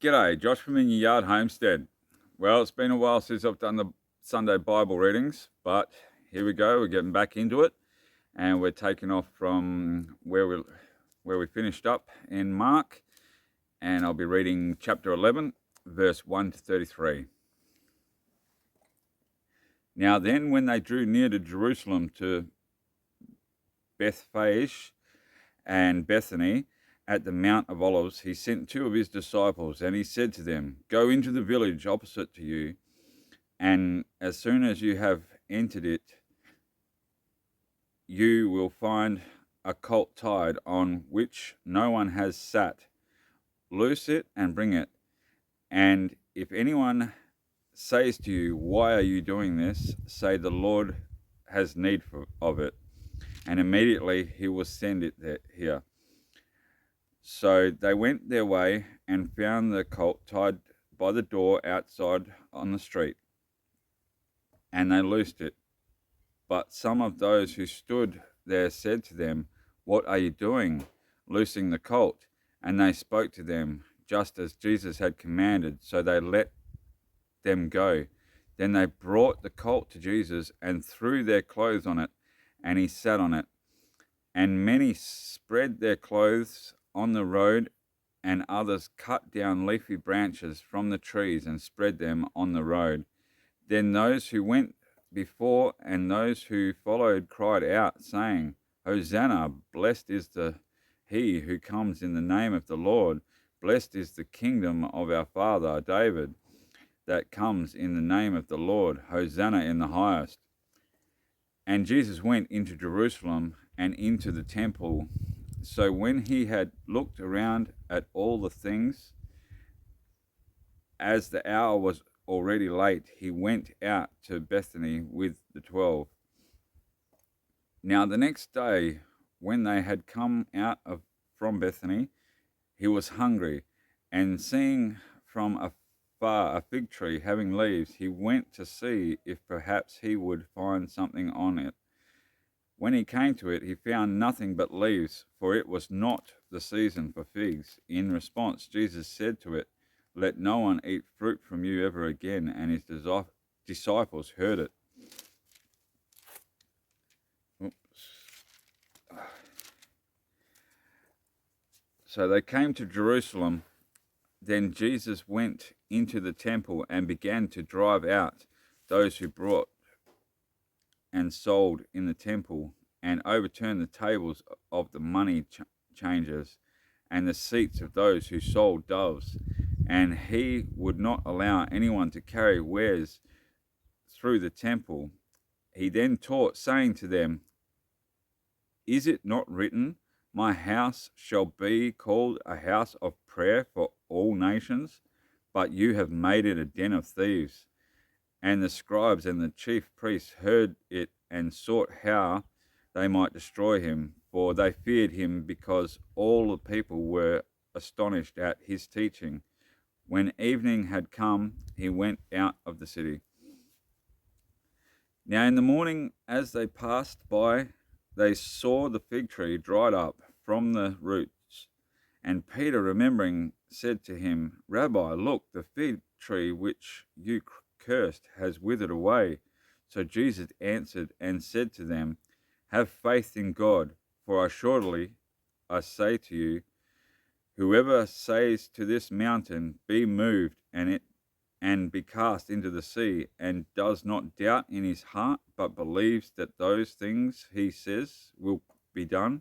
G'day, Josh from In Your Yard Homestead. Well, it's been a while since I've done the Sunday Bible readings, but here we go. We're getting back into it, and we're taking off from where we finished up in Mark, and I'll be reading chapter 11, verse 1 to 33. Now then, when they drew near to Jerusalem, to Bethphage and Bethany, at the Mount of Olives, he sent two of his disciples, and he said to them, "Go into the village opposite to you, and as soon as you have entered it, you will find a colt tied on which no one has sat. Loose it and bring it. And if anyone says to you, 'Why are you doing this?' say, 'The Lord has need of it, and immediately he will send it here.'" So they went their way and found the colt tied by the door outside on the street, and they loosed it. But some of those who stood there said to them, "What are you doing, loosing the colt?" And they spoke to them just as Jesus had commanded, so they let them go. Then they brought the colt to Jesus and threw their clothes on it, and he sat on it. And many spread their clothes on the road, and others cut down leafy branches from the trees and spread them on the road. Then those who went before and those who followed cried out, saying, "Hosanna, blessed is he who comes in the name of the Lord. Blessed is the kingdom of our father David that comes in the name of the Lord. Hosanna in the highest." And Jesus went into Jerusalem and into the temple. So when he had looked around at all the things, as the hour was already late, he went out to Bethany with the 12. Now the next day, when they had come out from Bethany, he was hungry, and seeing from afar a fig tree having leaves, he went to see if perhaps he would find something on it. When he came to it, he found nothing but leaves, for it was not the season for figs. In response, Jesus said to it, "Let no one eat fruit from you ever again." And his disciples heard it. So they came to Jerusalem. Then Jesus went into the temple and began to drive out those who brought and sold in the temple, and overturned the tables of the money changers and the seats of those who sold doves. And he would not allow anyone to carry wares through the temple. He then taught, saying to them, "Is it not written, 'My house shall be called a house of prayer for all nations'? But you have made it a den of thieves." And the scribes and the chief priests heard it and sought how they might destroy him, for they feared him, because all the people were astonished at his teaching. When evening had come, he went out of the city. Now in the morning, as they passed by, they saw the fig tree dried up from the roots. And Peter, remembering, said to him, "Rabbi, look, the fig tree which you cursed has withered away." So Jesus answered and said to them, "Have faith in God, for assuredly I say to you, whoever says to this mountain, 'Be moved and be cast into the sea,' and does not doubt in his heart, but believes that those things he says will be done,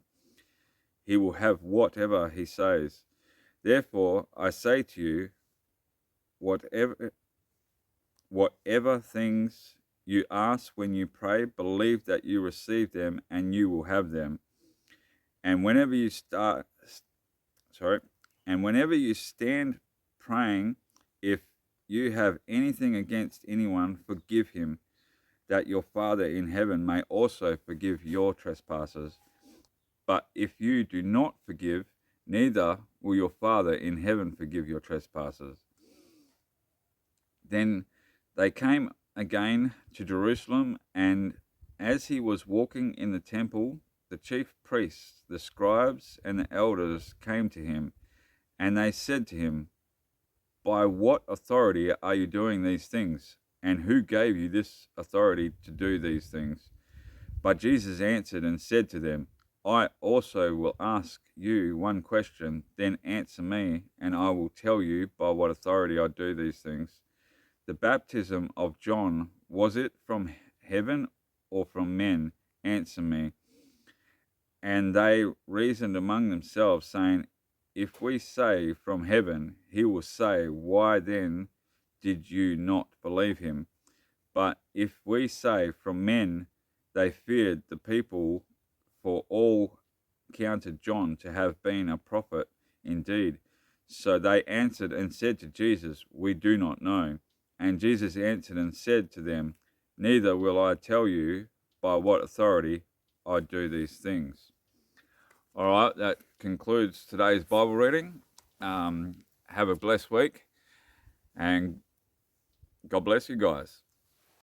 he will have whatever he says. Therefore I say to you, whatever things you ask when you pray, believe that you receive them, and you will have them. And whenever you stand praying, if you have anything against anyone, forgive him, that your Father in heaven may also forgive your trespasses. But if you do not forgive, neither will your Father in heaven forgive your trespasses." Then they came again to Jerusalem, and as he was walking in the temple, the chief priests, the scribes, and the elders came to him, and they said to him, by what authority are you doing these things? And who gave you this authority to do these things? But Jesus answered and said to them, I also will ask you one question, then answer me, and I will tell you by what authority I do these things. The baptism of John, was it from heaven or from men? Answer me. And they reasoned among themselves, saying, if we say from heaven, he will say, why then did you not believe him? But if we say from men, they feared the people, for all counted John to have been a prophet indeed. So they answered and said to Jesus, we do not know. And Jesus answered and said to them, neither will I tell you by what authority I do these things. All right, that concludes today's Bible reading. Have a blessed week, and God bless you guys.